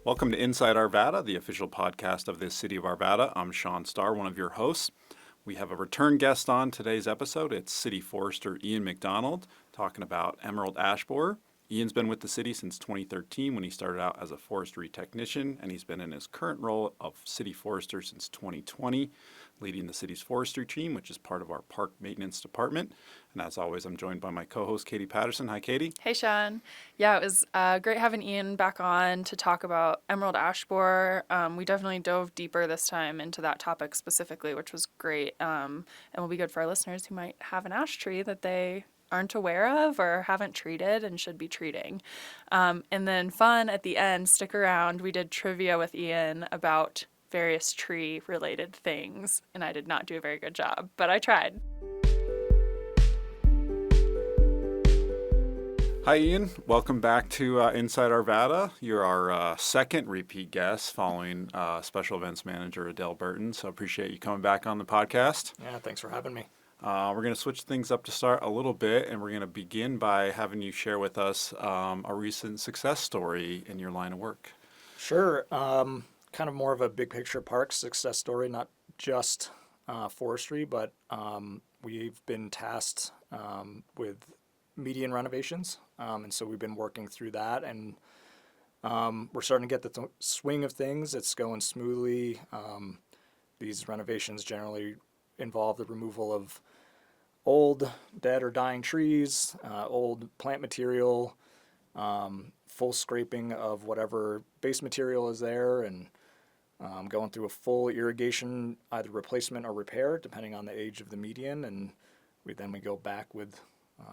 Welcome to Inside Arvada, the official podcast of the city of Arvada. I'm Sean Starr, one of your hosts. We have a return guest on today's episode. It's City Forester Ian MacDonald talking about emerald ash borer. Ian's been with the city since 2013 when he started out as a forestry technician, and he's been in his current role of city forester since 2020, leading the city's forestry team, which is part of our park maintenance department. And as always, I'm joined by my co-host, Katie Patterson. Hi, Katie. Hey, Sean. Yeah, it was great having Ian back on to talk about emerald ash borer. We definitely dove deeper this time into that topic specifically, which was great, and will be good for our listeners who might have an ash tree that they aren't aware of or haven't treated and should be treating. And then fun at the end, stick around. We did trivia with Ian about various tree-related things, and I did not do a very good job, but I tried. Hi, Ian. Welcome back to Inside Arvada. You're our second repeat guest following Special Events Manager Adele Burton, so appreciate you coming back on the podcast. Yeah, thanks for having me. We're going to switch things up to start a little bit, and we're going to begin by having you share with us a recent success story in your line of work. Sure. Kind of more of a big picture park success story, not just forestry, but we've been tasked with median renovations. And so we've been working through that, and we're starting to get the swing of things. It's going smoothly. These renovations generally involve the removal of old, dead or dying trees, old plant material, full scraping of whatever base material is there, and going through a full irrigation, either replacement or repair, depending on the age of the median. And we go back with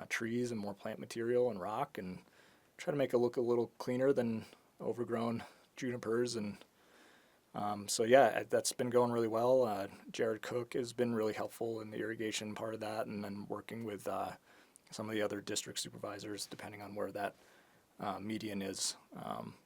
trees and more plant material and rock and try to make it look a little cleaner than overgrown junipers. And so yeah, that's been going really well. Jared Cook has been really helpful in the irrigation part of that, and then working with some of the other district supervisors, depending on where that median is,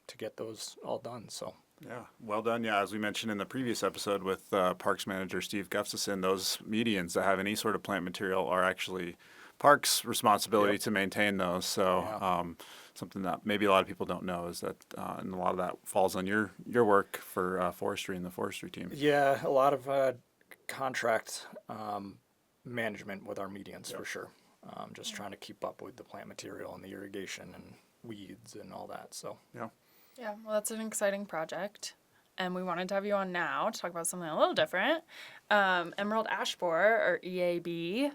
to get those all done. So yeah, well done. Yeah, as we mentioned in the previous episode with Parks Manager Steve Gustafson, those medians that have any sort of plant material are actually Parks' responsibility to maintain those. So something that maybe a lot of people don't know is that, and a lot of that falls on your work for forestry and the forestry team. Yeah, a lot of contract management with our medians for sure. Just trying to keep up with the plant material and the irrigation and weeds and all that. So yeah. Yeah, well, that's an exciting project, and we wanted to have you on now to talk about something a little different. Emerald ash borer, or EAB,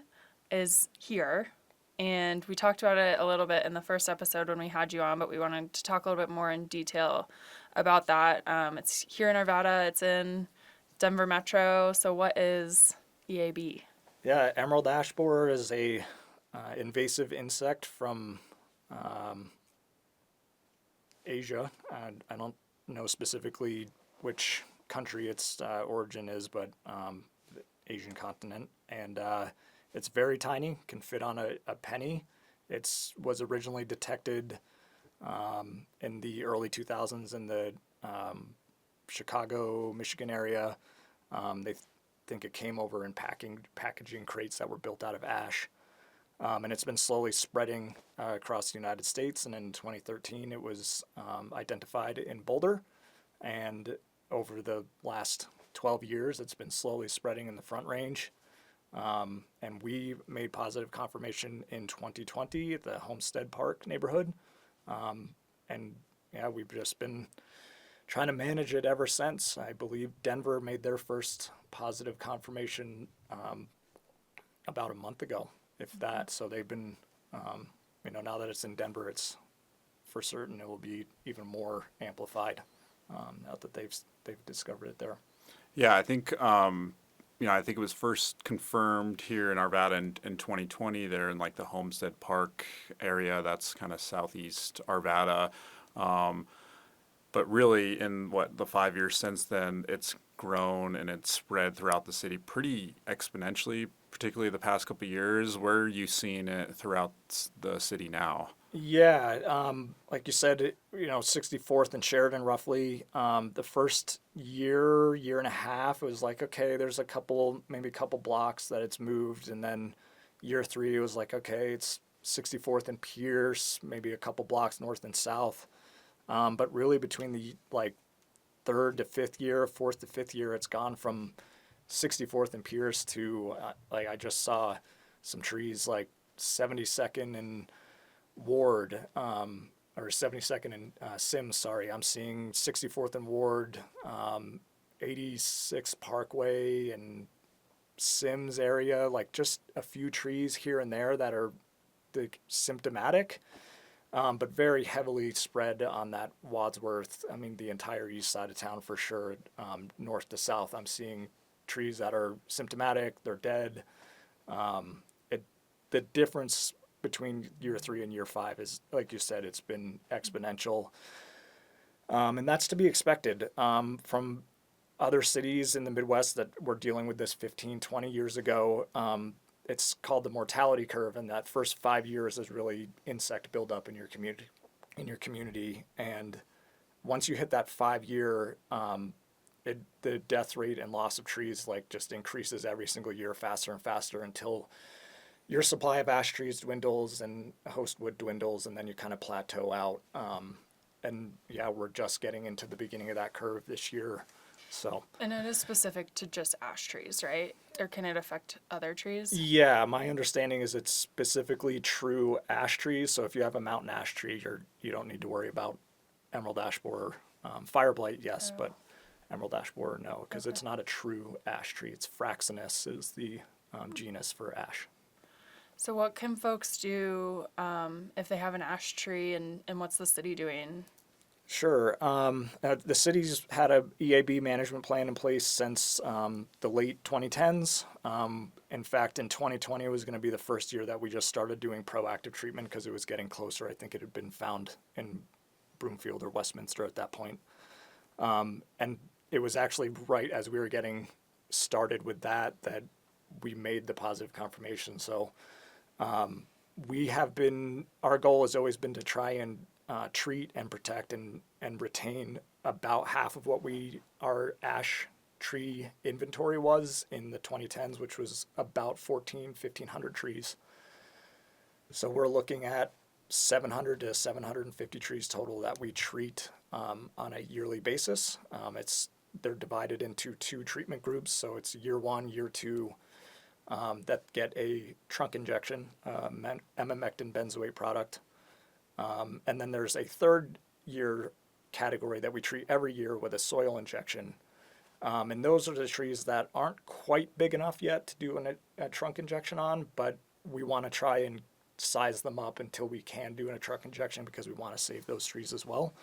is here, and we talked about it a little bit in the first episode when we had you on, but we wanted to talk a little bit more in detail about that. It's here in Arvada. It's in Denver Metro. So what is EAB? yeah, emerald ash borer is a invasive insect from Asia. I don't know specifically which country its origin is, but the Asian continent. And it's very tiny, can fit on a penny. It was originally detected in the early 2000s in the Chicago, Michigan area. They think it came over in packaging crates that were built out of ash. And it's been slowly spreading across the United States. And in 2013, it was identified in Boulder. And over the last 12 years, it's been slowly spreading in the Front Range. And we made positive confirmation in 2020 at the Homestead Park neighborhood. And yeah, we've just been trying to manage it ever since. I believe Denver made their first positive confirmation about a month ago, if that. So they've been, now that it's in Denver, it's for certain it will be even more amplified now that they've discovered it there. Yeah, I think I think it was first confirmed here in Arvada in 2020 there in like the Homestead Park area. That's kind of southeast Arvada. But really in the 5 years since then, it's grown and it's spread throughout the city pretty exponentially, particularly the past couple of years. Where are you seeing it throughout the city now? Yeah, like you said, 64th and Sheridan roughly. The first year and a half, it was like, okay, there's maybe a couple blocks that it's moved. And then year 3, it was like, okay, it's 64th and Pierce, maybe a couple blocks north and south. But really between the like third to fifth year, fourth to fifth year, it's gone from 64th and Pierce to like I just saw some trees like 72nd and Ward, or 72nd and Sims. Sorry, I'm seeing 64th and Ward, 86 Parkway and Sims area, like just a few trees here and there that are symptomatic, but very heavily spread on that Wadsworth. I mean, the entire east side of town for sure, north to south. I'm seeing trees that are symptomatic, they're dead. The difference between year 3 and year 5 is, like you said, it's been exponential. And that's to be expected from other cities in the Midwest that were dealing with this 15, 20 years ago. It's called the mortality curve, and that first 5 years is really insect buildup in your community. And once you hit that 5 year, the death rate and loss of trees like just increases every single year faster and faster until your supply of ash trees dwindles and host wood dwindles, and then you kind of plateau out. And yeah, we're just getting into the beginning of that curve this year. So. And it is specific to just ash trees, right? Or can it affect other trees? Yeah, my understanding is it's specifically true ash trees. So if you have a mountain ash tree, you don't need to worry about emerald ash borer. Fire blight, yes, but emerald ash borer, no, because it's not a true ash tree. It's Fraxinus is the genus for ash. So what can folks do if they have an ash tree, and what's the city doing? Sure. The city's had a EAB management plan in place since the late 2010s. In fact, in 2020 was going to be the first year that we just started doing proactive treatment because it was getting closer. I think it had been found in Broomfield or Westminster at that point. And it was actually right as we were getting started with that we made the positive confirmation. So our goal has always been to try and treat and protect and retain about half of what our ash tree inventory was in the 2010s, which was about 1,500 trees. So we're looking at 700 to 750 trees total that we treat on a yearly basis. They're divided into 2 treatment groups, so it's year 1, year 2, that get a trunk injection, emamectin benzoate product. And then there's a 3rd year category that we treat every year with a soil injection. And those are the trees that aren't quite big enough yet to do a trunk injection on, but we want to try and size them up until we can do a trunk injection because we want to save those trees as well.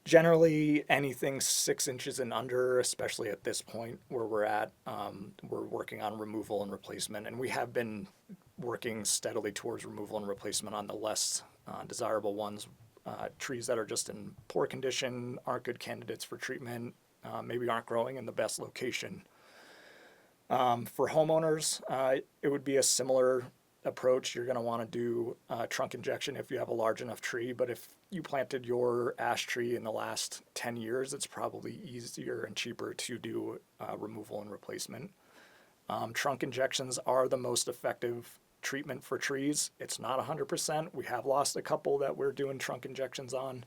Generally, anything 6 inches and under, especially at this point where we're at, we're working on removal and replacement. And we have been working steadily towards removal and replacement on the less desirable ones, trees that are just in poor condition, aren't good candidates for treatment, maybe aren't growing in the best location. For homeowners, it would be a similar approach. You're going to want to do a trunk injection if you have a large enough tree, but if you planted your ash tree in the last 10 years, it's probably easier and cheaper to do removal and replacement. Trunk injections are the most effective treatment for trees. It's not 100%. We have lost a couple that we're doing trunk injections on,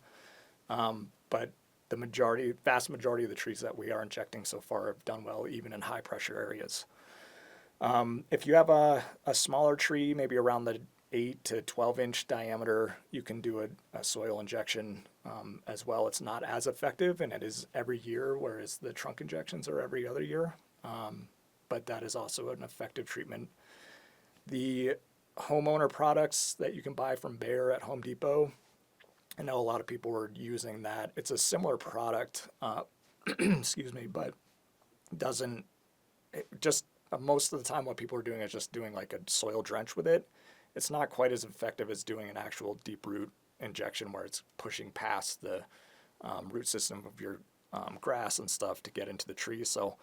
but the vast majority of the trees that we are injecting so far have done well, even in high pressure areas. If you have a smaller tree, maybe around the 8 to 12 inch diameter, you can do a soil injection as well. It's not as effective, and it is every year, whereas the trunk injections are every other year. But that is also an effective treatment. The homeowner products that you can buy from Bayer at Home Depot, I know a lot of people were using that. It's a similar product, excuse me, but most of the time what people are doing is just doing like a soil drench with it. It's not quite as effective as doing an actual deep root injection where it's pushing past the root system of your grass and stuff to get into the tree. So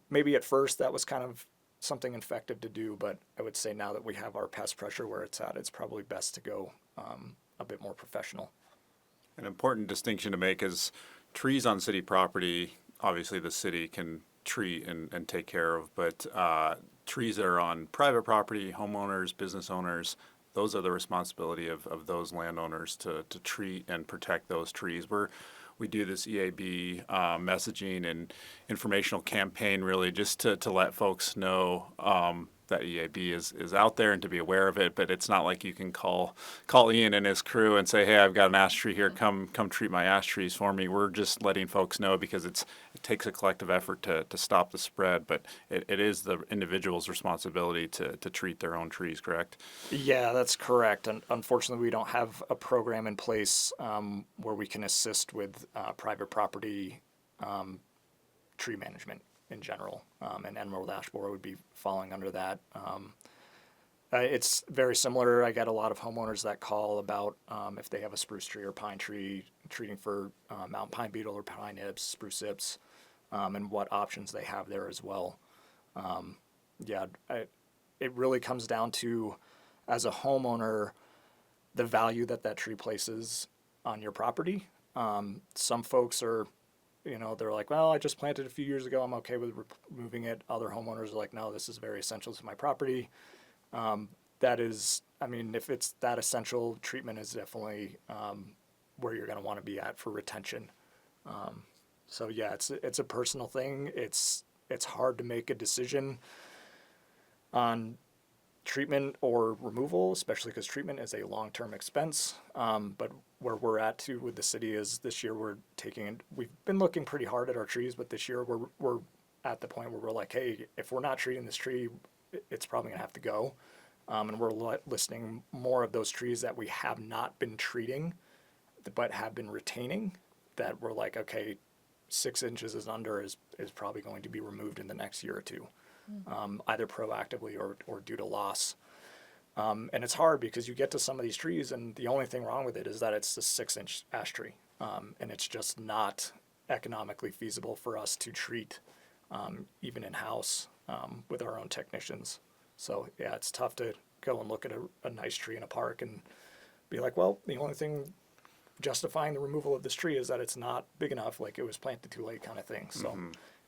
maybe at first that was kind of something effective to do, but I would say now that we have our pest pressure where it's at, it's probably best to go a bit more professional. An important distinction to make is trees on city property, obviously the city can treat and take care of, but trees that are on private property, homeowners, business owners, those are the responsibility of those landowners to treat and protect those trees. We do this EAB messaging and informational campaign really just to let folks know that EAB is out there and to be aware of it. But it's not like you can call Ian and his crew and say, hey, I've got an ash tree here, come treat my ash trees for me. We're just letting folks know because it takes a collective effort to stop the spread, but it is the individual's responsibility to treat their own trees, correct? Yeah, that's correct. And unfortunately, we don't have a program in place where we can assist with private property tree management in general. And emerald ash borer would be falling under that. It's very similar. I get a lot of homeowners that call about if they have a spruce tree or pine tree, treating for mountain pine beetle or pine hips, spruce hips, and what options they have there as well. It really comes down to, as a homeowner, the value that tree places on your property. Some folks are, they're like, well, I just planted a few years ago, I'm okay with removing it. Other homeowners are like, no, this is very essential to my property. That is, if it's that essential, treatment is definitely where you're going to want to be at for retention. It's a personal thing. It's hard to make a decision on treatment or removal, especially because treatment is a long-term expense. But where we're at too with the city is this year we've been looking pretty hard at our trees, but this year we're at the point where we're like, hey, if we're not treating this tree, it's probably gonna have to go. And we're listing more of those trees that we have not been treating, but have been retaining, that we're like, okay, 6 inches is under is probably going to be removed in the next year or two. Either proactively or due to loss. And it's hard because you get to some of these trees and the only thing wrong with it is that it's a 6-inch ash tree. And it's just not economically feasible for us to treat even in-house with our own technicians. So yeah, it's tough to go and look at a nice tree in a park and be like, well, the only thing justifying the removal of this tree is that it's not big enough, like it was planted too late kind of thing. So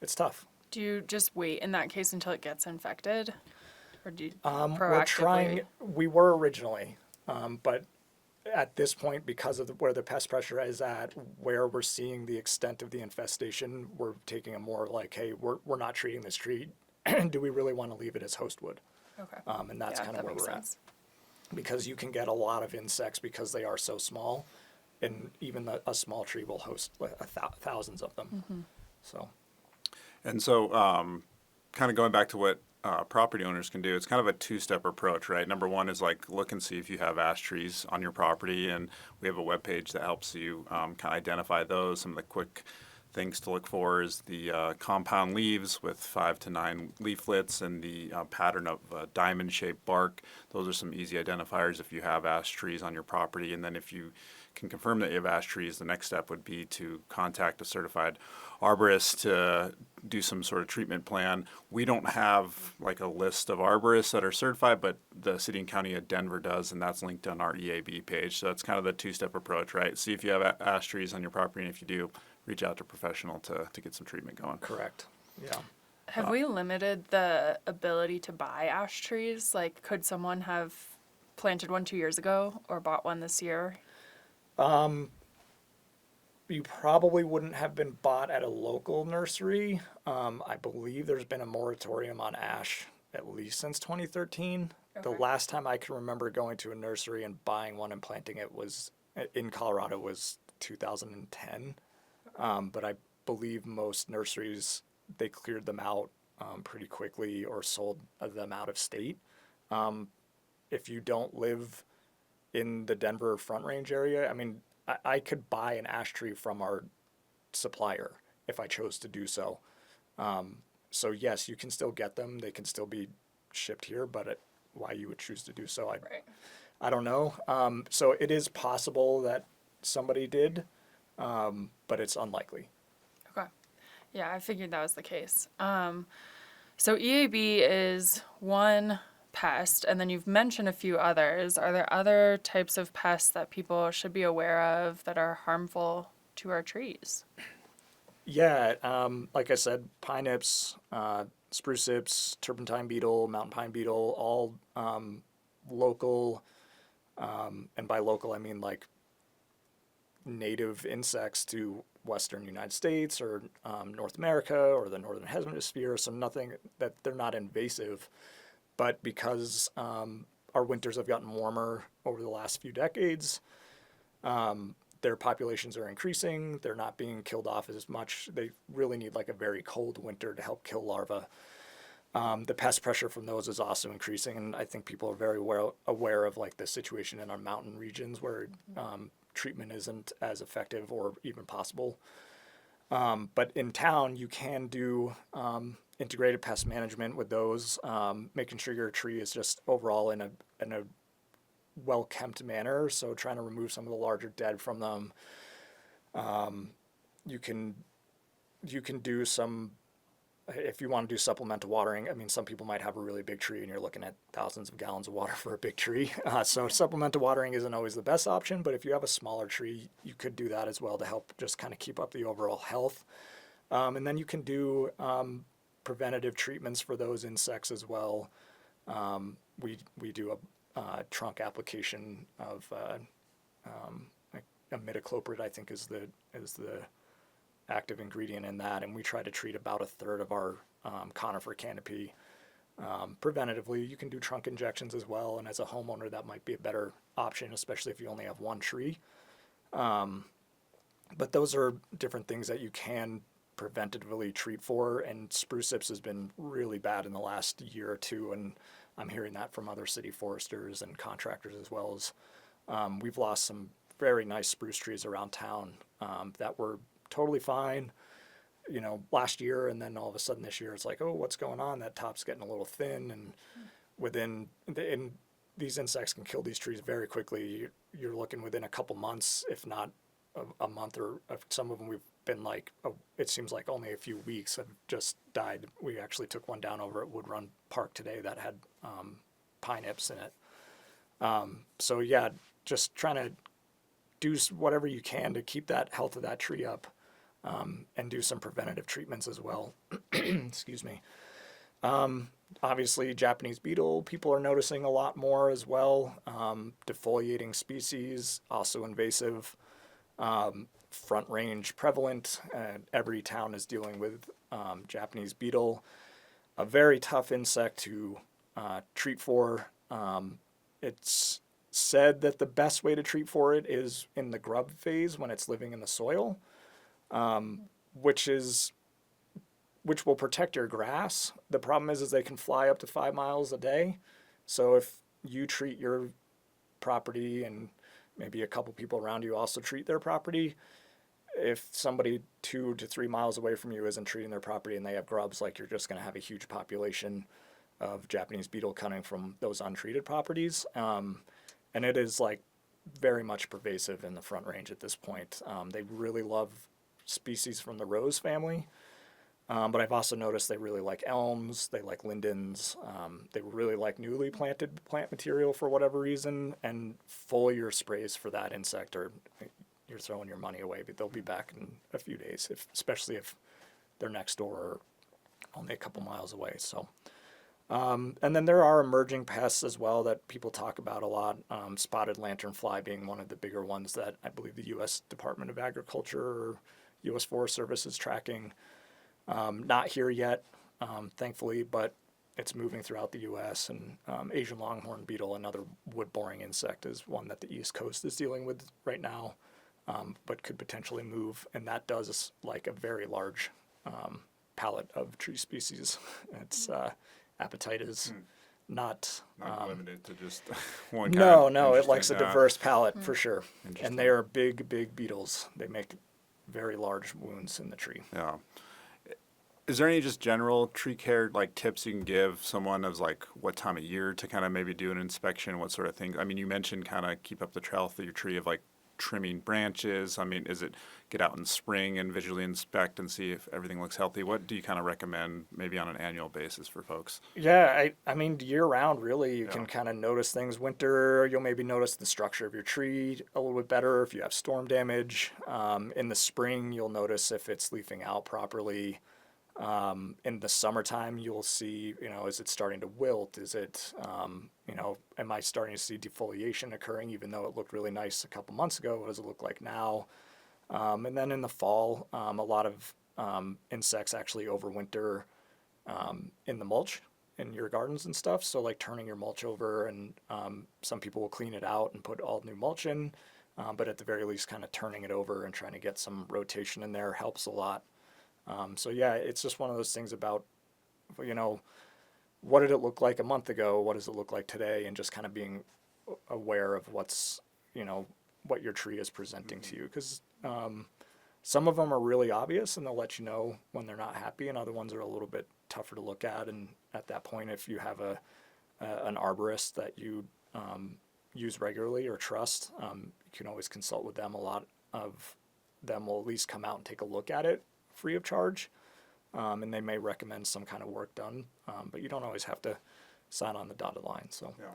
it's tough. Do you just wait in that case until it gets infected? Or do you We're trying, we were originally, but at this point, because of where the pest pressure is at, where we're seeing the extent of the infestation, we're taking a more like, hey, we're not treating this tree. Do we really want to leave it as host wood? Okay. And that's kind of where we're at. Because you can get a lot of insects because they are so small, and even a small tree will host like thousands of them. So. And so, kind of going back to what property owners can do, it's kind of a two-step approach, right? Number one is like look and see if you have ash trees on your property, and we have a webpage that helps you kind of identify those. Some of the quick things to look for is the compound leaves with 5 to 9 leaflets and the pattern of diamond-shaped bark. Those are some easy identifiers if you have ash trees on your property. And then if you can confirm that you have ash trees, the next step would be to contact a certified arborist to do some sort of treatment plan. We don't have like a list of arborists that are certified, but the city and county of Denver does, and that's linked on our EAB page. So that's kind of the two-step approach, right? See if you have ash trees on your property, and if you do, reach out to a professional to get some treatment going. Correct. Yeah. Have we limited the ability to buy ash trees? Like, could someone have planted one 2 years ago or bought one this year? You probably wouldn't have been bought at a local nursery. I believe there's been a moratorium on ash at least since 2013. The Okay. last time I can remember going to a nursery and buying one and planting it was in Colorado was 2010. But I believe most nurseries, they cleared them out pretty quickly or sold them out of state. If you don't live in the Denver Front Range area, I could buy an ash tree from our supplier if I chose to do so. So yes, you can still get them. They can still be shipped here, but why you would choose to do so, I don't know. So it is possible that somebody did, but it's unlikely. Okay. Yeah, I figured that was the case. So EAB is one pest, and then you've mentioned a few others. Are there other types of pests that people should be aware of that are harmful to our trees? Yeah, like I said, pine hips, spruce hips, turpentine beetle, mountain pine beetle, all local And by local, I mean like native insects to Western United States or North America or the Northern Hemisphere. So nothing that they're not invasive, but because our winters have gotten warmer over the last few decades, their populations are increasing. They're not being killed off as much. They really need like a very cold winter to help kill larvae. The pest pressure from those is also increasing, and I think people are very aware of like the situation in our mountain regions where treatment isn't as effective or even possible. But in town, you can do integrated pest management with those, making sure your tree is just overall in a well-kept manner. So trying to remove some of the larger dead from them. You can do some, if you want to do supplemental watering. I mean, some people might have a really big tree and you're looking at thousands of gallons of water for a big tree. So supplemental watering isn't always the best option, but if you have a smaller tree, you could do that as well to help just kind of keep up the overall health. And then you can do preventative treatments for those insects as well. We do a trunk application of imidacloprid, I think is the active ingredient in that, and we try to treat about a third of our conifer canopy preventatively. You can do trunk injections as well, and as a homeowner that might be a better option, especially if you only have one tree. But those are different things that you can preventatively treat for, and spruce hips has been really bad in the last year or two, and I'm hearing that from other city foresters and contractors as well. As we've lost some very nice spruce trees around town that were totally fine, last year, and then all of a sudden this year it's like, oh, what's going on? That top's getting a little thin, and these insects can kill these trees very quickly. You're looking within a couple months, if not a month, or some of them we've been like, it seems like only a few weeks have just died. We actually took one down over at Wood Run Park today that had pine hips in it. So yeah, just trying to do whatever you can to keep that health of that tree up, and do some preventative treatments as well. Excuse me. Obviously, Japanese beetle, people are noticing a lot more as well. Defoliating species, also invasive. Front range prevalent. Every town is dealing with Japanese beetle, a very tough insect to treat for. It's said that the best way to treat for it is in the grub phase when it's living in the soil, which will protect your grass. The problem is they can fly up to 5 miles a day. So if you treat your property and maybe a couple people around you also treat their property, if somebody 2 to 3 miles away from you isn't treating their property and they have grubs, like, you're just going to have a huge population of Japanese beetle coming from those untreated properties. And it is like very much pervasive in the Front Range at this point. They really love species from the rose family. But I've also noticed they really like elms, they like lindens, they really like newly planted plant material for whatever reason, and foliar sprays for that insect are, you're throwing your money away, but they'll be back in a few days, especially if they're next door or only a couple miles away. So, and then there are emerging pests as well that people talk about a lot, spotted lanternfly being one of the bigger ones that I believe the U.S. Department of Agriculture or U.S. Forest Service is tracking. Not here yet, thankfully, but it's moving throughout the U.S. And Asian longhorn beetle, another wood-boring insect, is one that the East Coast is dealing with right now, but could potentially move. And that does like a very large palette of tree species. Its appetite is not limited to just one kind. No, it likes a diverse palette for sure. And they are big beetles. They make very large wounds in the tree. Yeah. Is there any just general tree care like tips you can give someone as like what time of year to kind of maybe do an inspection, what sort of things? I mean, you mentioned kind of keep up the health of your tree of like trimming branches. I mean, is it get out in spring and visually inspect and see if everything looks healthy? What do you kind of recommend maybe on an annual basis for folks? Yeah, I mean, year round, really, you can kind of notice things. Winter, you'll maybe notice the structure of your tree a little bit better if you have storm damage. In the spring, you'll notice if it's leafing out properly. In the summertime, you'll see, is it starting to wilt? Is it, am I starting to see defoliation occurring, even though it looked really nice a couple months ago? What does it look like now? And then in the fall, a lot of insects actually overwinter in the mulch in your gardens and stuff. So like turning your mulch over, and some people will clean it out and put all new mulch in. But at the very least, kind of turning it over and trying to get some rotation in there helps a lot. So yeah, it's just one of those things about, what did it look like a month ago? What does it look like today? And just kind of being aware of what your tree is presenting to you. Because some of them are really obvious and they'll let you know when they're not happy, and other ones are a little bit tougher to look at. And at that point, if you have an arborist that you use regularly or trust, you can always consult with them. A lot of them will at least come out and take a look at it free of charge, and they may recommend some kind of work done, but you don't always have to sign on the dotted line. So. Yeah.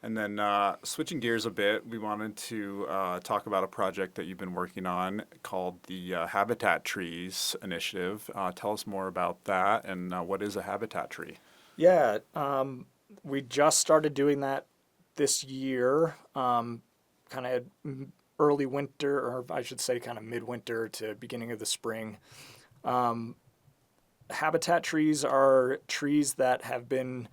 And then switching gears a bit, we wanted to talk about a project that you've been working on called the Habitat Trees Initiative. Tell us more about that, and what is a habitat tree? Yeah, we just started doing that this year, kind of early winter, or I should say kind of midwinter to beginning of the spring. Habitat trees are trees that have been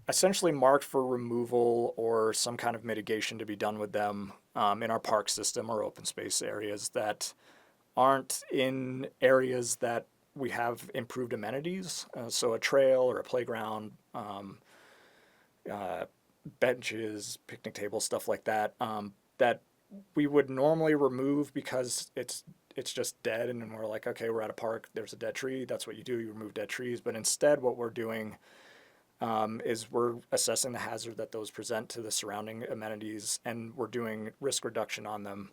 essentially marked for removal or some kind of mitigation to be done with them in our park system or open space areas that aren't in areas that we have improved amenities. So a trail or a playground, benches, picnic tables, stuff like that, that we would normally remove because it's just dead, and then we're like, okay, we're at a park, there's a dead tree, that's what you do, you remove dead trees. But instead what we're doing is we're assessing the hazard that those present to the surrounding amenities, and we're doing risk reduction on them,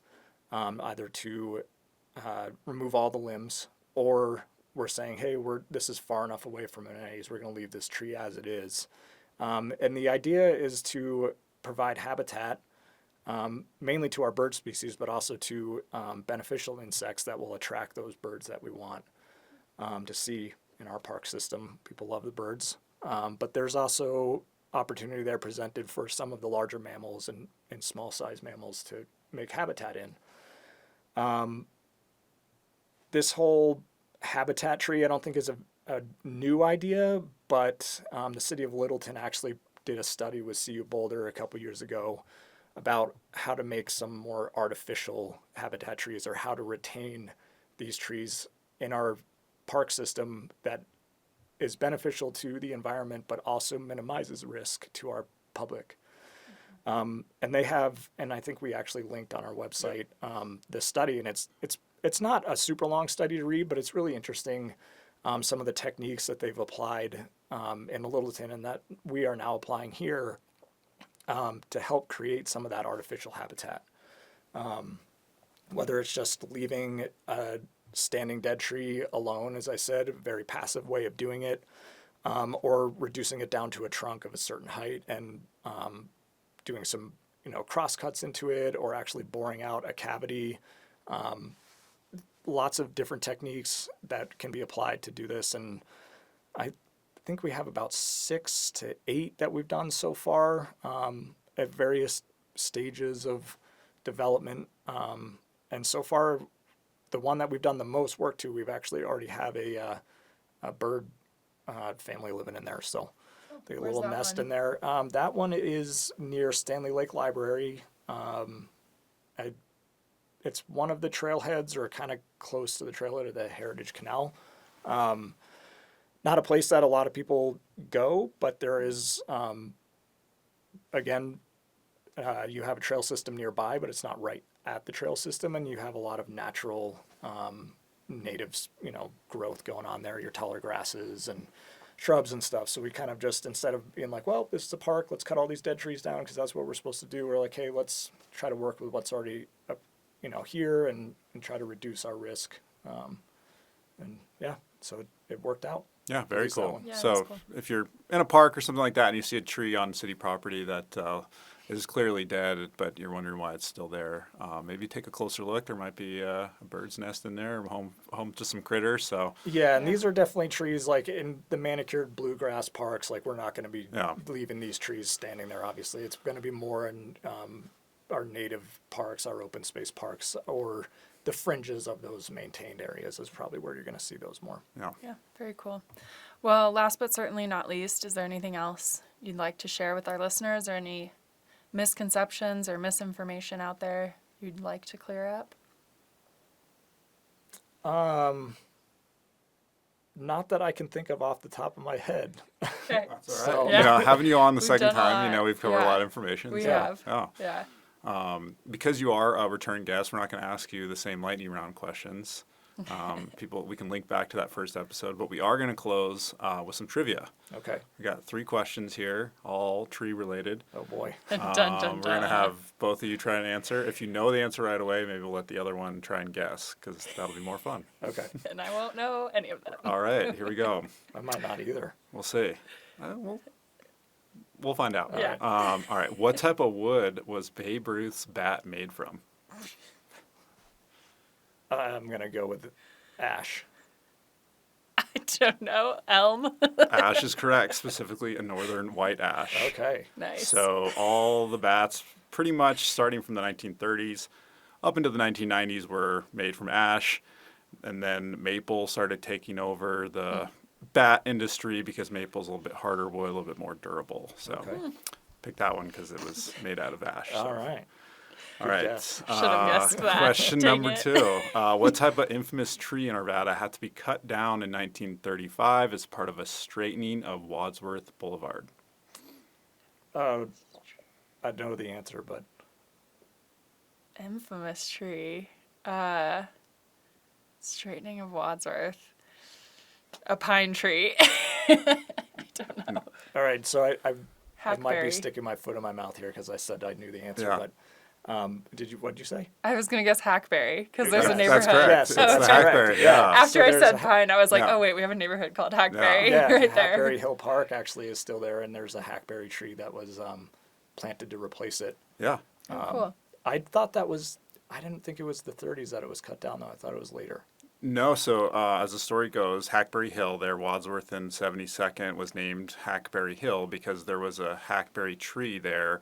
either to remove all the limbs, or we're saying, hey, this is far enough away from amenities, we're going to leave this tree as it is. And the idea is to provide habitat, mainly to our bird species, but also to beneficial insects that will attract those birds that we want to see in our park system. People love the birds. But there's also opportunity there presented for some of the larger mammals and small size mammals to make habitat in. This whole habitat tree, I don't think is a new idea, but the city of Littleton actually did a study with CU Boulder a couple years ago about how to make some more artificial habitat trees, or how to retain these trees in our park system that is beneficial to the environment, but also minimizes risk to our public. And they have, and I think we actually linked on our website this study, and it's not a super long study to read, but it's really interesting. Some of the techniques that they've applied in Littleton, and that we are now applying here to help create some of that artificial habitat. Whether it's just leaving a standing dead tree alone, as I said, a very passive way of doing it, or reducing it down to a trunk of a certain height and doing some cross cuts into it, or actually boring out a cavity. Lots of different techniques that can be applied to do this, and I think we have about 6 to 8 that we've done so far at various stages of development. And so far, the one that we've done the most work to, we've actually already have a bird family living in there. So they have a little nest in there. That one is near Stanley Lake Library. It's one of the trailheads, or kind of close to the trailhead of the Heritage Canal. Not a place that a lot of people go, but there is, again, you have a trail system nearby, but it's not right at the trail system, and you have a lot of natural natives, growth going on there, your taller grasses and shrubs and stuff. So we kind of just, instead of being like, well, this is a park, let's cut all these dead trees down because that's what we're supposed to do, we're like, hey, let's try to work with what's already here and try to reduce our risk. And yeah, so it worked out. Yeah, very least that cool. one. Yeah, that's So cool. if you're in a park or something like that and you see a tree on city property that is clearly dead, but you're wondering why it's still there, maybe take a closer look. There might be a bird's nest in there, home to some critters. So Yeah, and Yeah. these are definitely trees like in the manicured bluegrass parks. Like we're not going to be Yeah. leaving these trees standing there. Obviously, it's going to be more in our native parks, our open space parks, or the fringes of those maintained areas is probably where you're going to see those more. yeah. Yeah, very cool. Well, last but certainly not least, is there anything else you'd like to share with our listeners or any misconceptions or misinformation out there you'd like to clear up? Not that I can think of off the top of my head. Okay. That's all right. So- You know, having you on the We've second done a time, you lot. know, we've covered a Yeah. lot of information. We so, have. Oh. Yeah. Because you are a return guest, we're not going to ask you the same lightning round questions. We can link back to that first episode, but we are going to close with some trivia. Okay. We got 3 questions here, all tree related. Oh boy. Dun, dun, We're going to dun. have both of you try and answer. If you know the answer right away, maybe we'll let the other one try and guess because that'll be more fun. Okay. And I won't know any of them. All right, here we go. I might not either. We'll see. We'll find out. Yeah. All right. What type of wood was Babe Ruth's bat made from? I'm gonna go with ash. I don't know. Elm. Ash is correct, specifically a northern white ash. Okay. Nice. So all the bats, pretty much starting from the 1930s up into the 1990s, were made from ash, and then maple started taking over the bat industry because maple's a little bit harder wood, a little bit more durable. So Okay. pick that one because it was made out of ash. All right. All right. guess. Should've guessed that. Question Dang number it. 2. What type of infamous tree in Arvada had to be cut down in 1935 as part of a straightening of Wadsworth Boulevard? I know the answer, but Infamous tree. Straightening of Wadsworth. A pine tree. I don't know. all right. So I might be Hackberry. sticking my foot in my mouth here because I said I knew the answer, Yeah. but what did you say? I was gonna guess hackberry because there's a That's neighborhood. That's correct. Yes, it's that's the correct. hackberry. Yeah. Yeah. After So I there's said a pine, I was like, Yeah. oh wait, we have a neighborhood called Hackberry Yeah, right there. Hackberry Hill Park actually is still there, and there's a hackberry tree that was planted to replace it. Yeah. Oh, cool. I didn't think it was the 30s that it was cut down, though. I thought it was later. No, so as the story goes, Hackberry Hill there, Wadsworth and 72nd, was named Hackberry Hill because there was a hackberry tree there.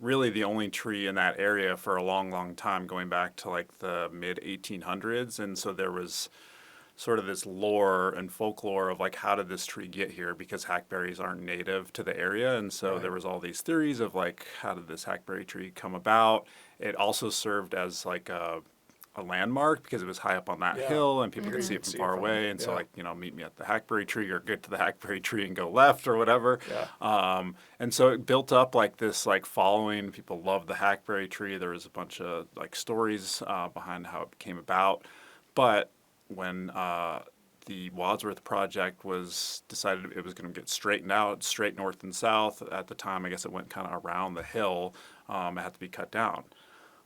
Really the only tree in that area for a long, long time, going back to like the mid 1800s. And so there was sort of this lore and folklore of like, how did this tree get here? Because hackberries aren't native to the area. And so there was all these theories of like, how did this hackberry tree come about? It also served as like a landmark because it was high up on that Yeah. hill and people could see it from far away. And so like, meet me at the hackberry tree or get to the hackberry tree and go left or whatever. Yeah. And so it built up like this like following. People loved the hackberry tree. There was a bunch of like stories behind how it came about. But when the Wadsworth project was decided it was going to get straightened out, straight north and south. At the time, I guess it went kind of around the hill. It had to be cut down.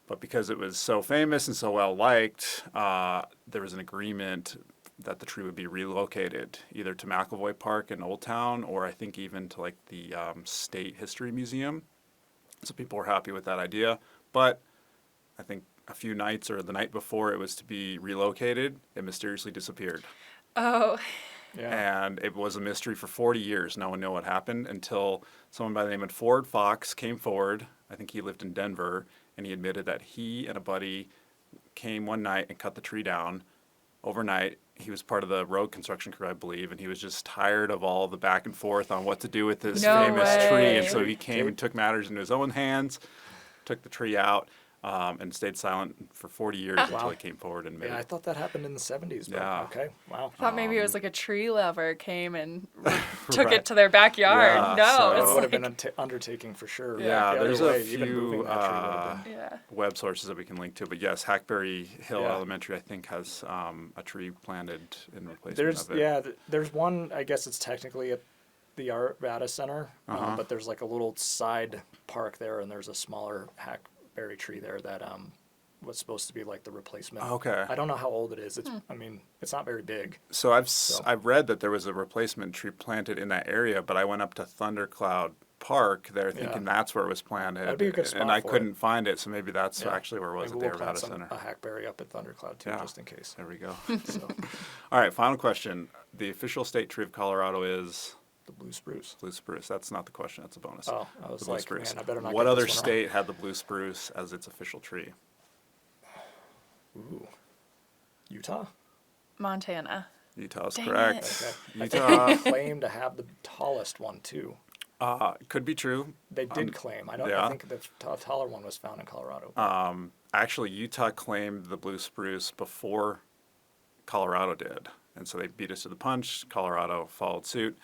But because it was so famous and so well liked, there was an agreement that the tree would be relocated either to McAvoy Park in Old Town or I think even to like the State History Museum. So people were happy with that idea. But I think a few nights or the night before it was to be relocated, it mysteriously disappeared. Oh, Yeah. And it was a mystery for 40 years. No one knew what happened until someone by the name of Ford Fox came forward. I think he lived in Denver, and he admitted that he and a buddy came one night and cut the tree down overnight. He was part of the road construction crew, I believe, and he was just tired of all the back and forth on what to do with this No famous tree. way. And so he came and took matters into his own hands, took the tree out, and stayed silent for 40 years until Wow. he came forward and admitted Yeah, I thought that happened in the 70s. But Yeah. Okay. Wow. I thought maybe it was like a tree lover came and took Right. it to their backyard. Yeah, No, so- That it's would have like, been an undertaking for sure. but Yeah, the other there's way, a even moving few that tree would have been. yeah. web sources that we can link to. But yes, Hackberry Hill Yeah. Elementary, I think, has a tree planted in replacement There's of it. there's one. I guess it's technically at the Arvada Center, Uh-huh. but there's like a little side park there, and there's a smaller hackberry tree there that was supposed to be like the replacement. Okay. I don't know how old it is. It's I mean, it's not very big. So I've read that there was a replacement tree planted in that area, but I went up to Thundercloud Park there thinking that's where it was planted. That'd be a good spot and I for couldn't find it, so maybe that's Yeah. actually where it was Maybe at we'll the plant Arvada Center. a hackberry up at Thundercloud too, Yeah. just in case. There we go. So All right, final question. The official state tree of Colorado is the blue spruce. blue spruce. That's not the question, that's a bonus. Oh, I was The blue like, spruce. man, I better not What get other this one state had the blue spruce as its official tree? wrong. Ooh, Utah. Montana. Utah's Dang correct. Okay. Utah They claim to have the tallest one too. could be true. They did claim. I don't. yeah. I think the taller one was found in Colorado. Actually, Utah claimed the blue spruce before Colorado did. And so they beat us to the punch. Colorado followed suit.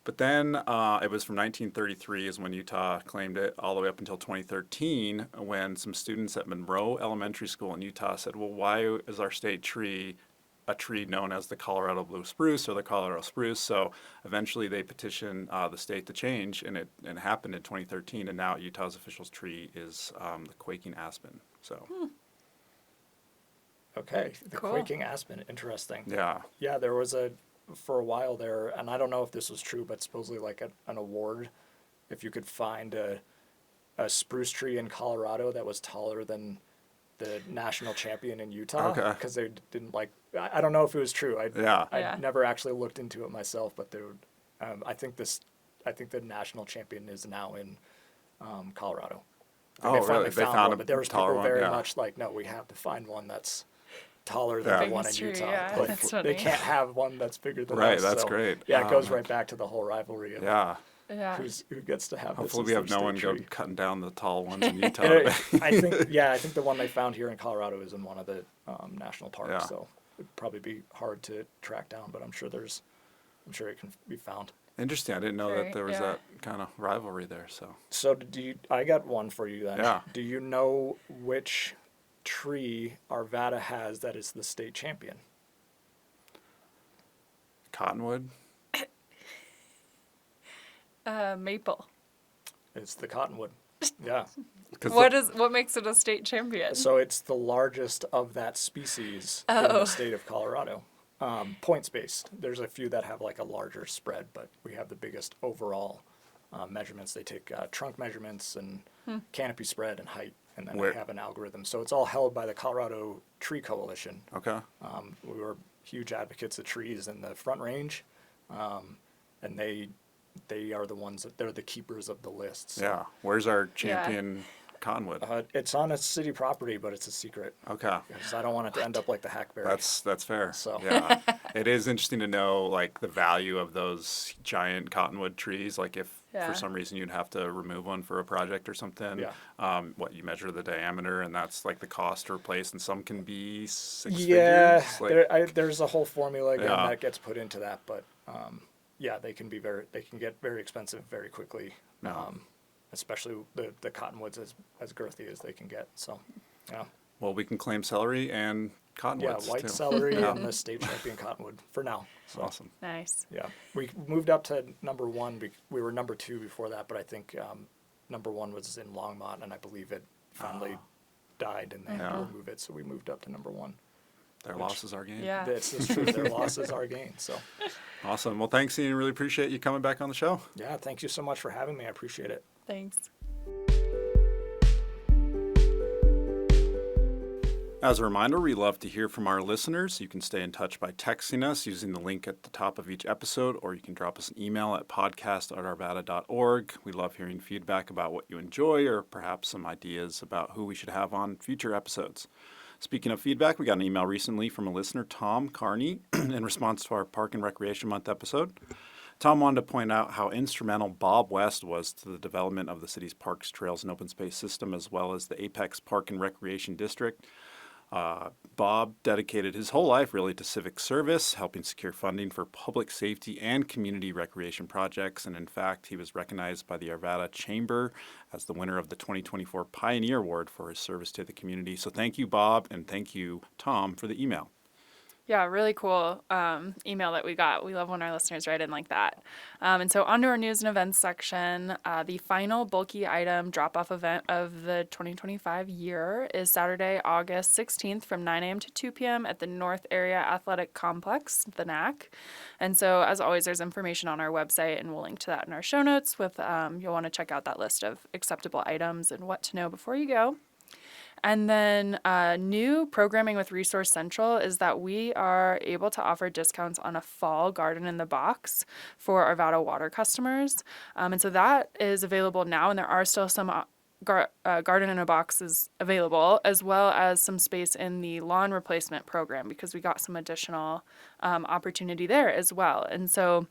But then it was from 1933 is when Utah claimed it, all the way up until 2013, when some students at Monroe Elementary School in Utah said, well, why is our state tree a tree known as the Colorado blue spruce or the Colorado spruce? So eventually they petitioned the state to change, and it happened in 2013. And now Utah's official tree is the quaking aspen. So Okay, the Cool. quaking aspen. Interesting. yeah. Yeah, there was for a while there, and I don't know if this was true, but supposedly like an award if you could find a spruce tree in Colorado that was taller than the national champion in Utah. Okay. Because they didn't like. I don't know if it was true. I Yeah. never actually looked into it myself, but there. I think the national champion is now in Colorado. Oh, They finally really? They found one, a but there was taller people one? very Yeah. much like, no, we have to find one that's taller than Yeah. the one in Biggest tree, Utah. yeah, Like, that's they funny. can't have one that's bigger than Right, us. that's so, great. Yeah, it goes Oh, right back to the whole rivalry of Yeah. Yeah. who gets to have. Hopefully this we as have their no one state go tree. cutting down the tall ones in Utah. I think the one they found here in Colorado is in one of the national parks. Yeah. So it'd probably be hard to track down, but I'm sure it can be found. Interesting. I didn't know Very, that there was yeah. that kind of rivalry there. So So I got one for you then. Yeah. Do you know which tree Arvada has that is the state champion? cottonwood. Maple. It's the cottonwood. Yeah. 'Cause What makes it a state champion? So it's the largest of that species in the state of Colorado. Points based. There's a few that have like a larger spread, but we have the biggest overall measurements. They take trunk measurements and canopy spread and height, and then Where- they have an algorithm. So it's all held by the Colorado Tree Coalition. Okay. We were huge advocates of trees in the Front Range, and they are the ones they're the keepers of the list. So, Yeah. Where's our champion cottonwood? it's on a city property, but it's a secret Okay. because I don't want it to end up like the hackberry. That's fair. So- Yeah. It is interesting to know like the value of those giant cottonwood trees. Like if Yeah. for some reason you'd have to remove one for a project or something. Yeah. What you measure the diameter, and that's like the cost to replace, and some can be six Yeah, figures. Like, there's a whole formula again Yeah. that gets put into that, but yeah, they can get very expensive very quickly. Yeah. Especially the cottonwoods as girthy as they can get. So, yeah, well, we can claim celery and cottonwoods white too. celery Yeah. and the state champion cottonwood for now. So, Awesome. Nice. yeah, we moved up to number one. We were number two before that, but I think number one was in Longmont, and I believe it finally died, and they had to Yeah. remove it. So we moved up to number one. Their Which- loss is our gain. Yeah. This is true. Their loss is our gain. So, Awesome. Well, thanks, Ian. Really appreciate you coming back on the show. yeah, thank you so much for having me. I appreciate it. Thanks. As a reminder, we love to hear from our listeners. You can stay in touch by texting us using the link at the top of each episode, or you can drop us an email at podcast@arvada.org. We love hearing feedback about what you enjoy, or perhaps some ideas about who we should have on future episodes. Speaking of feedback, we got an email recently from a listener, Tom Carney, in response to our Park and Recreation Month episode. Tom wanted to point out how instrumental Bob West was to the development of the city's parks, trails, and open space system, as well as the Apex Park and Recreation District. Bob dedicated his whole life really to civic service, helping secure funding for public safety and community recreation projects. And in fact, he was recognized by the Arvada Chamber as the winner of the 2024 Pioneer Award for his service to the community. So thank you, Bob, and thank you, Tom, for the email. Yeah, really cool email that we got. We love when our listeners write in like that. And so on to our news and events section. The final bulky item drop-off event of the 2025 year is Saturday, August 16th from 9 a.m. to 2 p.m. at the North Area Athletic Complex, the NAC. And so as always, there's information on our website, and we'll link to that in our show notes with you'll want to check out that list of acceptable items and what to know before you go. And then new programming with Resource Central is that we are able to offer discounts on a fall garden in the box for Arvada water customers. And so that is available now, and there are still some garden in a box is available, as well as some space in the lawn replacement program because we got some additional opportunity there as well. And so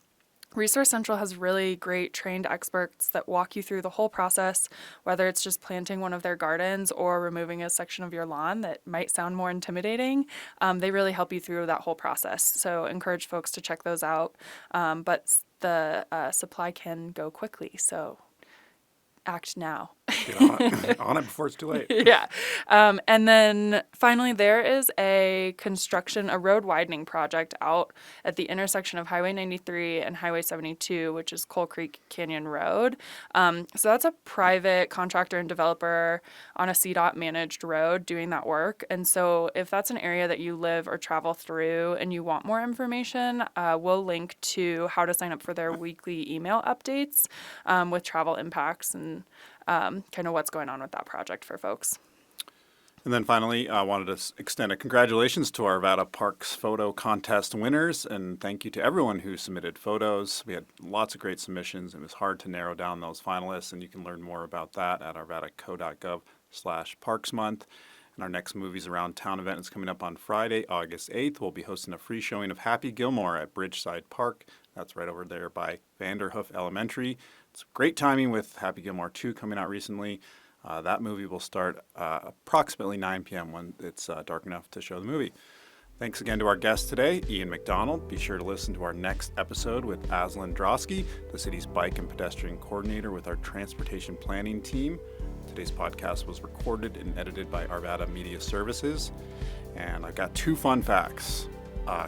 Resource Central has really great trained experts that walk you through the whole process, whether it's just planting one of their gardens or removing a section of your lawn that might sound more intimidating. They really help you through that whole process. So encourage folks to check those out. But the supply can go quickly, so act now. Get on it before it's too late. Yeah. And then finally, there is a road widening project out at the intersection of Highway 93 and Highway 72, which is Coal Creek Canyon Road. So that's a private contractor and developer on a CDOT managed road doing that work. And so if that's an area that you live or travel through and you want more information, we'll link to how to sign up for their weekly email updates with travel impacts and kind of what's going on with that project for folks. And then finally, I wanted to extend a congratulations to our Arvada Parks Photo Contest winners, and thank you to everyone who submitted photos. We had lots of great submissions. It was hard to narrow down those finalists, and you can learn more about that at arvadaco.gov/parksmonth. And our next Movies Around Town event is coming up on Friday, August 8th. We'll be hosting a free showing of Happy Gilmore at Bridgeside Park. That's right over there by Vanderhoof Elementary. It's great timing with Happy Gilmore 2 coming out recently. That movie will start approximately 9 p.m. when it's dark enough to show the movie. Thanks again to our guest today, Ian MacDonald. Be sure to listen to our next episode with Aslan Drosky, the city's bike and pedestrian coordinator with our transportation planning team. Today's podcast was recorded and edited by Arvada Media Services. And I've got 2 fun facts.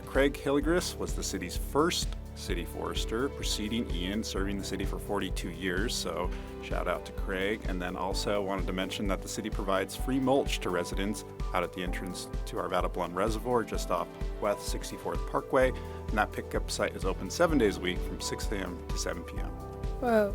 Craig Hilligris was the city's first city forester, preceding Ian, serving the city for 42 years. So shout out to Craig. And then also wanted to mention that the city provides free mulch to residents out at the entrance to Arvada Blunt Reservoir just off West 64th Parkway. And that pickup site is open 7 days a week from 6 a.m. to 7 p.m. Whoa.